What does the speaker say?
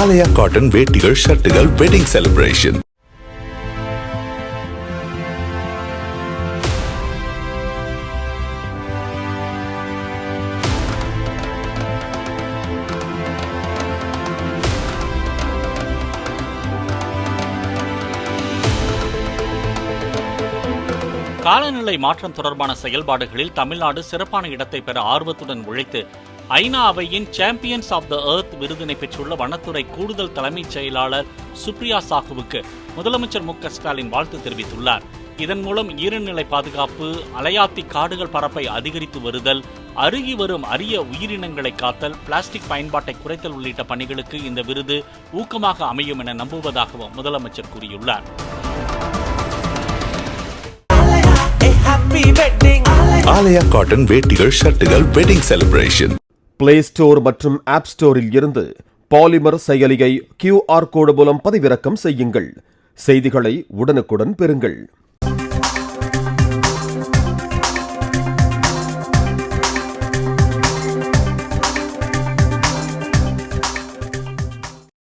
ஆலயா cotton வேட்டிகள் ஷர்ட்டுகள் wedding celebration. காலநிலை மாற்றம் தொடர்பான செயல்பாடுகளில் தமிழ்நாடு சிறப்பான இடத்தை பெற ஆர்வத்துடன் உழைத்து ஐநா அவையின் சாம்பியன்ஸ் ஆஃப் த எர்த் விருதினை பெற்றுள்ள வனத்துறை கூடுதல் தலைமைச் செயலாளர் சுப்ரியா சாஹுவுக்கு முதலமைச்சர் மு.க.ஸ்டாலின் வாழ்த்து தெரிவித்துள்ளார். இதன் மூலம் ஈரநிலை பாதுகாப்பு, அலையாத்தி காடுகள் பரப்பை அதிகரித்து வருதல், அருகி வரும் அரிய உயிரினங்களை காத்தல், பிளாஸ்டிக் பயன்பாட்டை குறைத்தல் உள்ளிட்ட பணிகளுக்கு இந்த விருது ஊக்கமாக அமையும் என நம்புவதாகவும் முதலமைச்சர் கூறியுள்ளார். ஆலயா காட்டன் வேட்டிகள் ஷர்ட்டுகள் வெட்டிங் செலிப்ரேஷன். பிளே ஸ்டோர் மற்றும் ஆப் ஸ்டோரில் இருந்து பாலிமர் செயலியை QR கோடு மூலம் பதிவிறக்கம் செய்யுங்கள். செய்திகளை உடனுக்குடன் பெறுங்கள்.